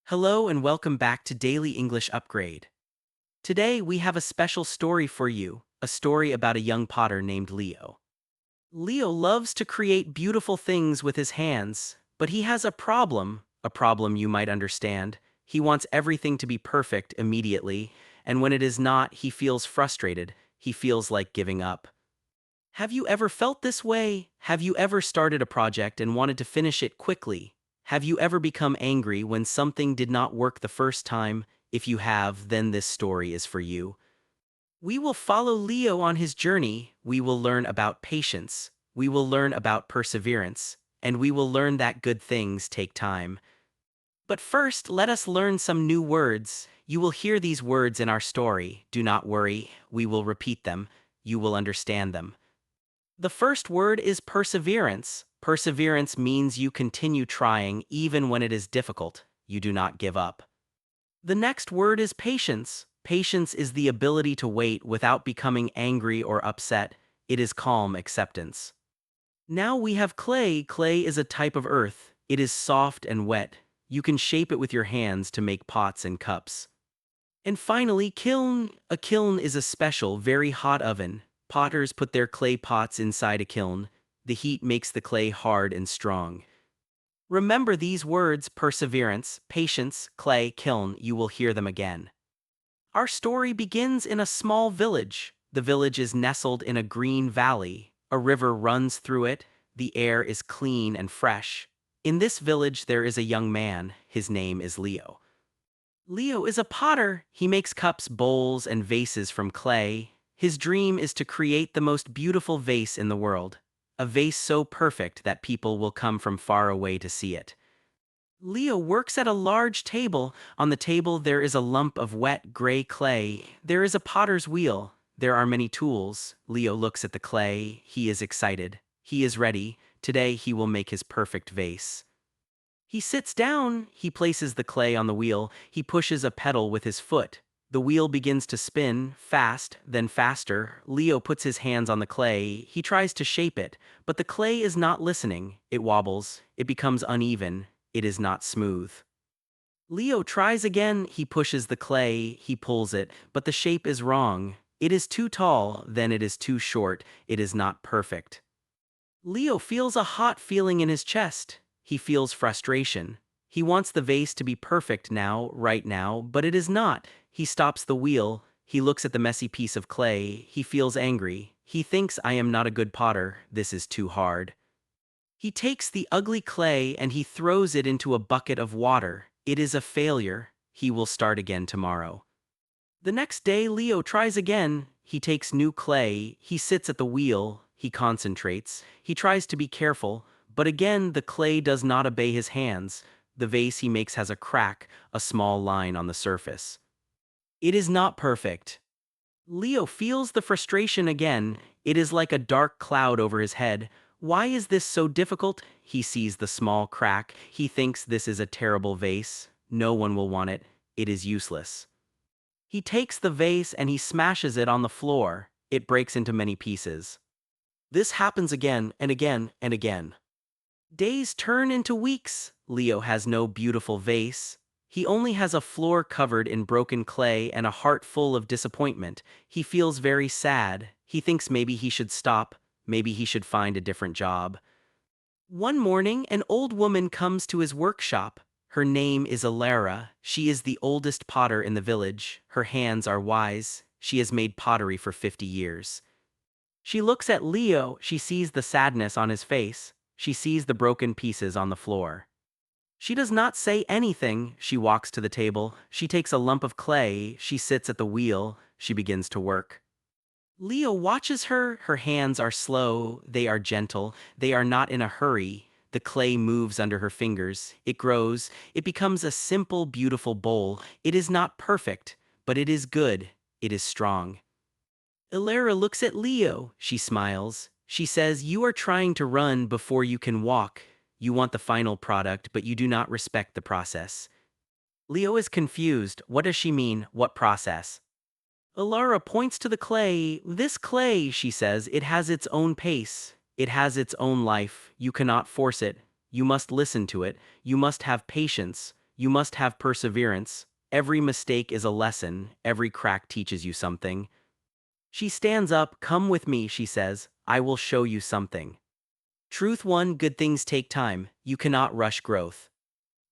Hello and welcome back to Daily English Upgrade. Today we have a special story for you, a story about a young potter named Leo. Leo loves to create beautiful things with his hands, but he has a problem you might understand. He wants everything to be perfect immediately, and when it is not, he feels frustrated. He feels like giving up. Have you ever felt this way? Have you ever started a project and wanted to finish it quickly? Have you ever become angry when something did not work the first time? If you have, then this story is for you. We will follow Leo on his journey. We will learn about patience. We will learn about perseverance. And we will learn that good things take time. But first, let us learn some new words. You will hear these words in our story. Do not worry, we will repeat them. You will understand them. The first word is perseverance. Perseverance means you continue trying even when it is difficult. You do not give up. The next word is patience. Patience is the ability to wait without becoming angry or upset. It is calm acceptance. Now we have clay. Clay is a type of earth. It is soft and wet. You can shape it with your hands to make pots and cups. And finally, kiln. A kiln is a special, very hot oven. Potters put their clay pots inside a kiln. The heat makes the clay hard and strong. Remember these words: perseverance, patience, clay, kiln. You will hear them again. Our story begins in a small village. The village is nestled in a green valley. A river runs through it. The air is clean and fresh. In this village there is a young man. His name is Leo. Leo is a potter. He makes cups, bowls, and vases from clay. His dream is to create the most beautiful vase in the world, a vase so perfect that people will come from far away to see it. Leo works at a large table. On the table there is a lump of wet, gray clay. There is a potter's wheel. There are many tools. Leo looks at the clay. He is excited. He is ready. Today he will make his perfect vase. He sits down, he places the clay on the wheel, he pushes a pedal with his foot. The wheel begins to spin, fast, then faster. Leo puts his hands on the clay, he tries to shape it, but the clay is not listening. It wobbles, it becomes uneven, it is not smooth. Leo tries again, he pushes the clay, he pulls it, but the shape is wrong. It is too tall, then it is too short, it is not perfect. Leo feels a hot feeling in his chest. He feels frustration. He wants the vase to be perfect now, right now, but it is not. He stops the wheel. He looks at the messy piece of clay. He feels angry. He thinks, I am not a good potter. This is too hard. He takes the ugly clay and he throws it into a bucket of water. It is a failure. He will start again tomorrow. The next day, Leo tries again. He takes new clay. He sits at the wheel. He concentrates. He tries to be careful. But again, the clay does not obey his hands. The vase he makes has a crack, a small line on the surface. It is not perfect. Leo feels the frustration again. It is like a dark cloud over his head. Why is this so difficult? He sees the small crack. He thinks this is a terrible vase. No one will want it. It is useless. He takes the vase and he smashes it on the floor. It breaks into many pieces. This happens again and again and again. Days turn into weeks. Leo has no beautiful vase. He only has a floor covered in broken clay and a heart full of disappointment. He feels very sad. He thinks maybe he should stop. Maybe he should find a different job. One morning, an old woman comes to his workshop. Her name is Alara. She is the oldest potter in the village. Her hands are wise. She has made pottery for 50 years. She looks at Leo. She sees the sadness on his face. She sees the broken pieces on the floor. She does not say anything. She walks to the table. She takes a lump of clay. She sits at the wheel. She begins to work. Leo watches her. Her hands are slow. They are gentle. They are not in a hurry. The clay moves under her fingers. It grows. It becomes a simple, beautiful bowl. It is not perfect, but it is good. It is strong. Ilara looks at Leo. She smiles. She says, you are trying to run before you can walk. You want the final product, but you do not respect the process. Leo is confused. What does she mean? What process? Ilara points to the clay. This clay, she says, it has its own pace. It has its own life. You cannot force it. You must listen to it. You must have patience. You must have perseverance. Every mistake is a lesson, every crack teaches you something. She stands up. Come with me, she says. I will show you something. Truth 1. Good things take time. You cannot rush growth.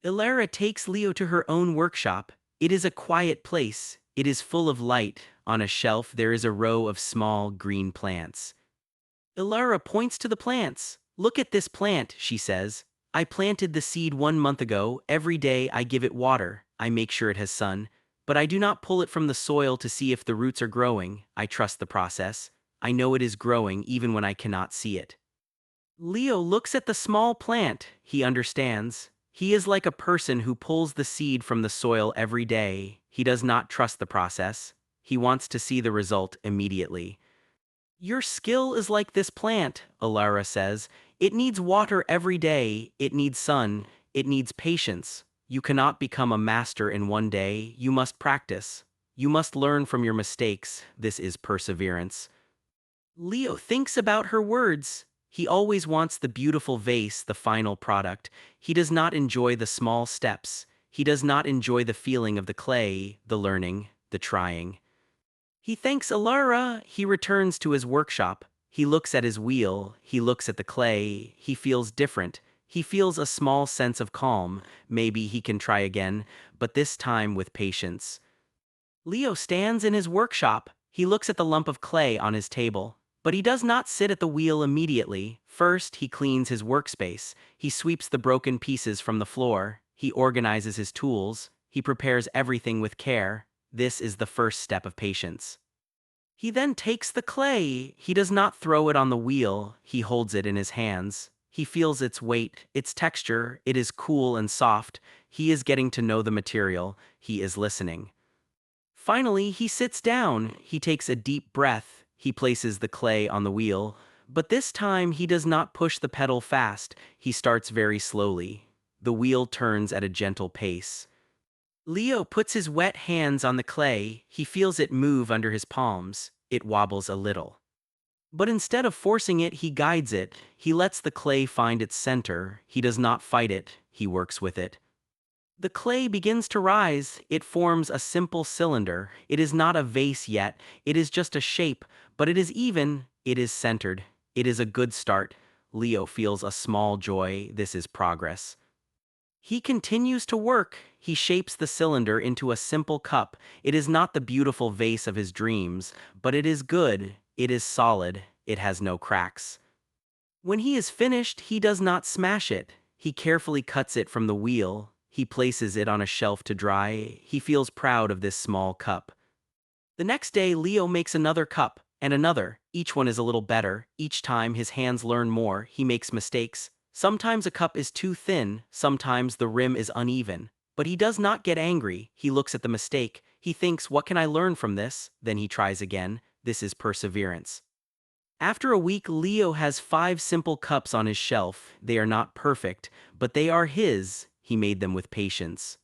Ilara takes Leo to her own workshop. It is a quiet place. It is full of light. On a shelf there is a row of small green plants. Ilara points to the plants. Look at this plant, she says. I planted the seed 1 month ago. Every day I give it water. I make sure it has sun. But I do not pull it from the soil to see if the roots are growing. I trust the process. I know it is growing even when I cannot see it. Leo looks at the small plant. He understands. He is like a person who pulls the seed from the soil every day. He does not trust the process. He wants to see the result immediately. Your skill is like this plant, Ilara says. It needs water every day, it needs sun, it needs patience. You cannot become a master in one day, you must practice. You must learn from your mistakes, this is perseverance. Leo thinks about her words. He always wants the beautiful vase, the final product. He does not enjoy the small steps. He does not enjoy the feeling of the clay, the learning, the trying. He thanks Ilara. He returns to his workshop. He looks at his wheel. He looks at the clay. He feels different. He feels a small sense of calm. Maybe he can try again, but this time with patience. Leo stands in his workshop. He looks at the lump of clay on his table. But he does not sit at the wheel immediately. First, he cleans his workspace. He sweeps the broken pieces from the floor. He organizes his tools. He prepares everything with care. This is the first step of patience. He then takes the clay. He does not throw it on the wheel. He holds it in his hands. He feels its weight, its texture. It is cool and soft. He is getting to know the material. He is listening. Finally, he sits down. He takes a deep breath. He places the clay on the wheel. But this time, he does not push the pedal fast. He starts very slowly. The wheel turns at a gentle pace. Leo puts his wet hands on the clay. He feels it move under his palms. It wobbles a little. But instead of forcing it, he guides it. He lets the clay find its center. He does not fight it. He works with it. The clay begins to rise. It forms a simple cylinder. It is not a vase yet. It is just a shape, but it is even. It is centered. It is a good start. Leo feels a small joy. This is progress. He continues to work. He shapes the cylinder into a simple cup. It is not the beautiful vase of his dreams, but it is good. It is solid. It has no cracks. When he is finished, he does not smash it. He carefully cuts it from the wheel. He places it on a shelf to dry. He feels proud of this small cup. The next day, Leo makes another cup, and another. Each one is a little better. Each time his hands learn more. He makes mistakes. Sometimes a cup is too thin, sometimes the rim is uneven. But he does not get angry. He looks at the mistake. He thinks, what can I learn from this? Then he tries again. This is perseverance. After a week, Leo has 5 simple cups on his shelf. They are not perfect, but they are his. He made them with patience.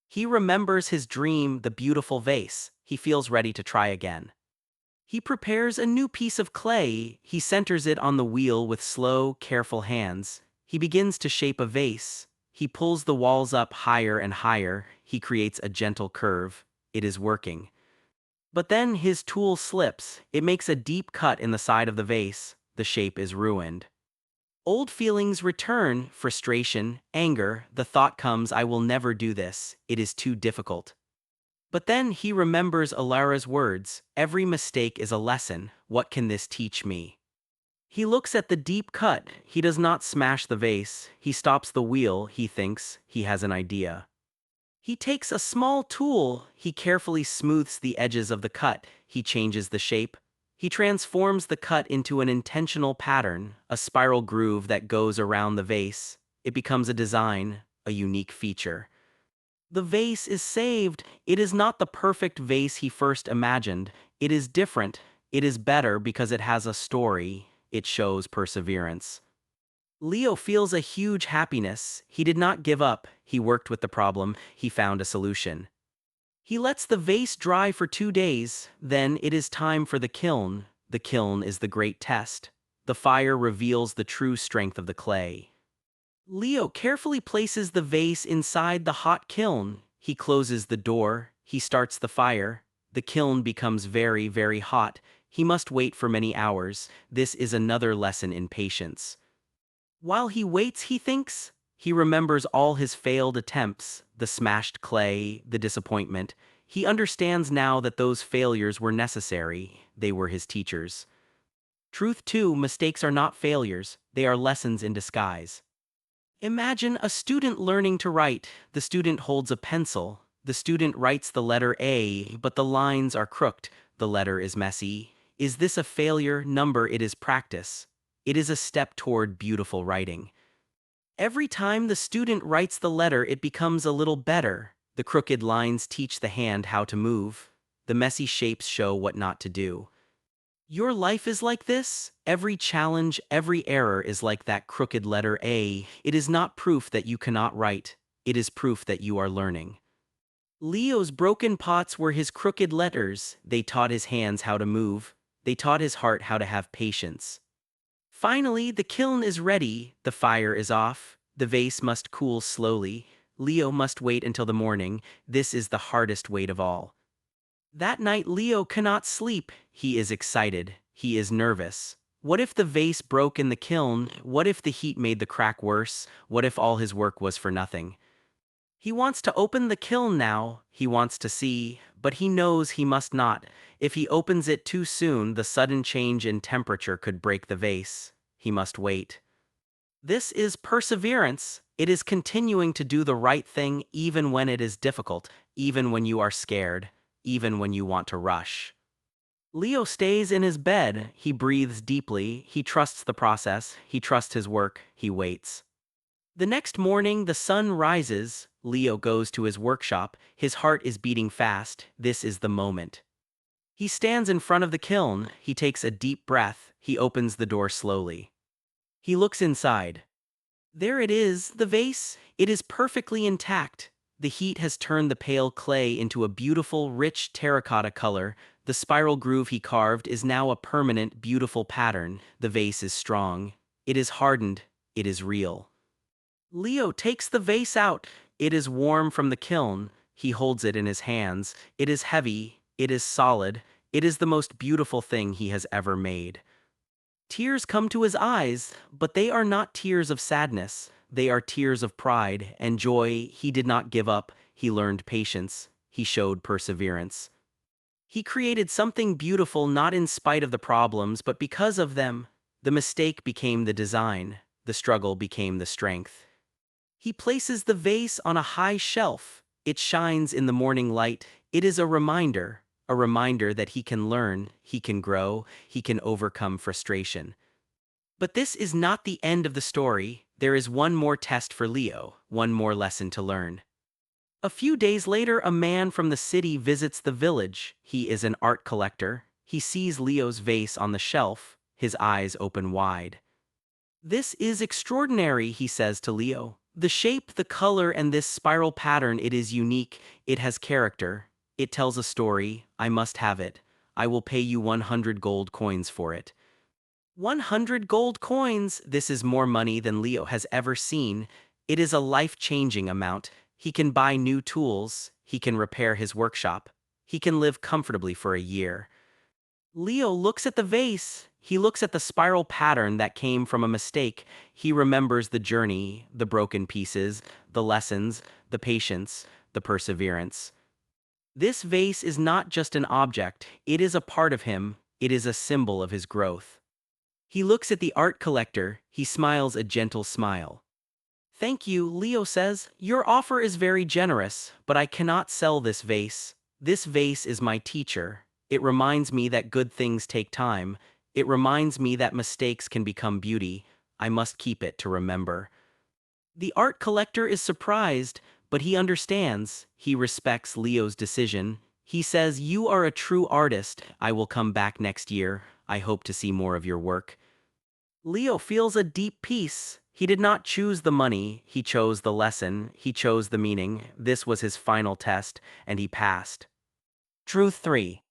He remembers his dream, the beautiful vase. He feels ready to try again. He prepares a new piece of clay. He centers it on the wheel with slow, careful hands. He begins to shape a vase. He pulls the walls up higher and higher. He creates a gentle curve. It is working. But then his tool slips. It makes a deep cut in the side of the vase. The shape is ruined. Old feelings return, frustration, anger. The thought comes, I will never do this. It is too difficult. But then he remembers Ilara's words, every mistake is a lesson. What can this teach me? He looks at the deep cut. He does not smash the vase. He stops the wheel. He thinks he has an idea. He takes a small tool. He carefully smooths the edges of the cut. He changes the shape. He transforms the cut into an intentional pattern, a spiral groove that goes around the vase. It becomes a design, a unique feature. The vase is saved. It is not the perfect vase he first imagined. It is different. It is better because it has a story. It shows perseverance. Leo feels a huge happiness. He did not give up. He worked with the problem. He found a solution. He lets the vase dry for 2 days. Then it is time for the kiln. The kiln is the great test. The fire reveals the true strength of the clay. Leo carefully places the vase inside the hot kiln. He closes the door, he starts the fire. The kiln becomes very, very hot. He must wait for many hours. This is another lesson in patience. While he waits, he thinks. He remembers all his failed attempts, the smashed clay, the disappointment. He understands now that those failures were necessary. They were his teachers. Truth too, mistakes are not failures, they are lessons in disguise. Imagine a student learning to write. The student holds a pencil. The student writes the letter A, but the lines are crooked. The letter is messy. Is this a failure? Number, it is practice. It is a step toward beautiful writing. Every time the student writes the letter, it becomes a little better. The crooked lines teach the hand how to move. The messy shapes show what not to do. Your life is like this. Every challenge, every error is like that crooked letter A. It is not proof that you cannot write. It is proof that you are learning. Leo's broken pots were his crooked letters. They taught his hands how to move. They taught his heart how to have patience. Finally, the kiln is ready. The fire is off. The vase must cool slowly. Leo must wait until the morning. This is the hardest wait of all. That night Leo cannot sleep. He is excited. He is nervous. What if the vase broke in the kiln? What if the heat made the crack worse? What if all his work was for nothing? He wants to open the kiln now. He wants to see, but he knows he must not. If he opens it too soon, the sudden change in temperature could break the vase. He must wait. This is perseverance. It is continuing to do the right thing even when it is difficult, even when you are scared, even when you want to rush. Leo stays in his bed. He breathes deeply. He trusts the process. He trusts his work. He waits. The next morning, the sun rises. Leo goes to his workshop. His heart is beating fast. This is the moment. He stands in front of the kiln. He takes a deep breath. He opens the door slowly. He looks inside. There it is, the vase. It is perfectly intact. The heat has turned the pale clay into a beautiful, rich terracotta color. The spiral groove he carved is now a permanent, beautiful pattern. The vase is strong. It is hardened. It is real. Leo takes the vase out. It is warm from the kiln. He holds it in his hands. It is heavy. It is solid. It is the most beautiful thing he has ever made. Tears come to his eyes, but they are not tears of sadness. They are tears of pride and joy. He did not give up. He learned patience. He showed perseverance. He created something beautiful not in spite of the problems, but because of them. The mistake became the design. The struggle became the strength. He places the vase on a high shelf. It shines in the morning light. It is a reminder that he can learn, he can grow, he can overcome frustration. But this is not the end of the story. There is one more test for Leo, one more lesson to learn. A few days later, a man from the city visits the village. He is an art collector. He sees Leo's vase on the shelf. His eyes open wide. "This is extraordinary," he says to Leo. "The shape, the color, and this spiral pattern, it is unique. It has character. It tells a story. I must have it. I will pay you 100 gold coins for it." 100 gold coins! This is more money than Leo has ever seen. It is a life-changing amount. He can buy new tools. He can repair his workshop. He can live comfortably for a year. Leo looks at the vase. He looks at the spiral pattern that came from a mistake. He remembers the journey, the broken pieces, the lessons, the patience, the perseverance. This vase is not just an object, it is a part of him. It is a symbol of his growth. He looks at the art collector. He smiles a gentle smile. "Thank you," Leo says. "Your offer is very generous, but I cannot sell this vase. This vase is my teacher. It reminds me that good things take time. It reminds me that mistakes can become beauty. I must keep it to remember." The art collector is surprised, but he understands. He respects Leo's decision. He says, "You are a true artist. I will come back next year. I hope to see more of your work." Leo feels a deep peace. He did not choose the money, he chose the lesson, he chose the meaning. This was his final test, and he passed. Truth 3.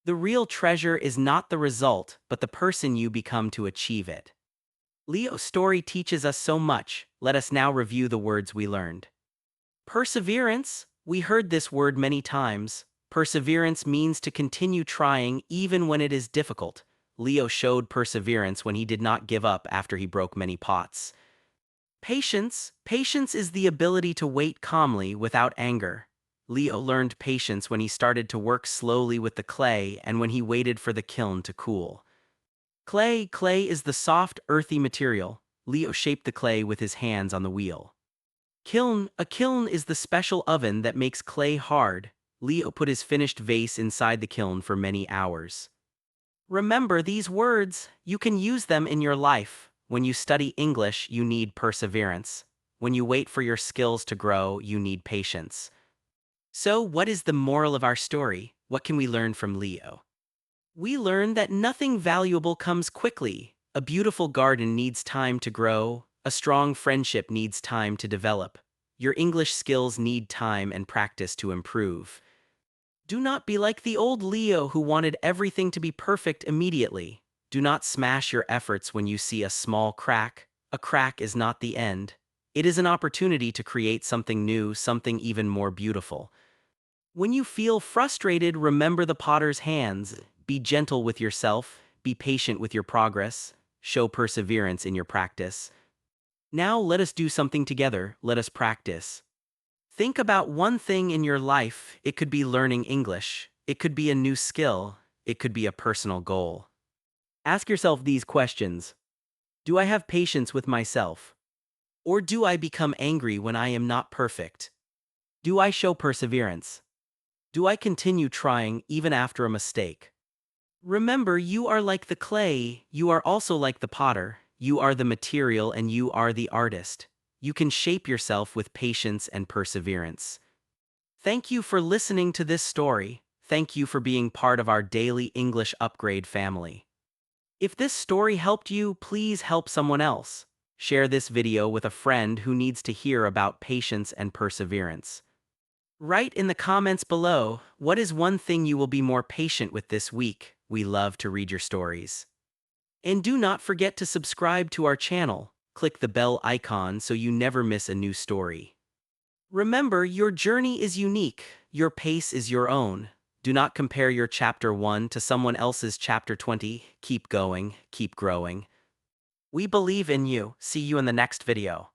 The real treasure is not the result, but the person you become to achieve it. Leo's story teaches us so much. Let us now review the words we learned. Perseverance. We heard this word many times. Perseverance means to continue trying even when it is difficult. Leo showed perseverance when he did not give up after he broke many pots. Patience. Patience is the ability to wait calmly without anger. Leo learned patience when he started to work slowly with the clay and when he waited for the kiln to cool. Clay is the soft, earthy material. Leo shaped the clay with his hands on the wheel. A kiln is the special oven that makes clay hard. Leo put his finished vase inside the kiln for many hours. Remember these words, you can use them in your life. When you study English, you need perseverance. When you wait for your skills to grow, you need patience. So, what is the moral of our story? What can we learn from Leo? We learn that nothing valuable comes quickly. A beautiful garden needs time to grow. A strong friendship needs time to develop. Your English skills need time and practice to improve. Do not be like the old Leo who wanted everything to be perfect immediately. Do not smash your efforts when you see a small crack. A crack is not the end. It is an opportunity to create something new, something even more beautiful. When you feel frustrated, remember the potter's hands. Be gentle with yourself, be patient with your progress, show perseverance in your practice. Now let us do something together, let us practice. Think about one thing in your life. It could be learning English, it could be a new skill, it could be a personal goal. Ask yourself these questions. Do I have patience with myself? Or do I become angry when I am not perfect? Do I show perseverance? Do I continue trying even after a mistake? Remember, you are like the clay, you are also like the potter, you are the material and you are the artist. You can shape yourself with patience and perseverance. Thank you for listening to this story. Thank you for being part of our daily English upgrade family. If this story helped you, please help someone else. Share this video with a friend who needs to hear about patience and perseverance. Write in the comments below, what is one thing you will be more patient with this week? We love to read your stories. And do not forget to subscribe to our channel. Click the bell icon so you never miss a new story. Remember, your journey is unique. Your pace is your own. Do not compare your chapter 1 to someone else's chapter 20. Keep going, keep growing. We believe in you. See you in the next video.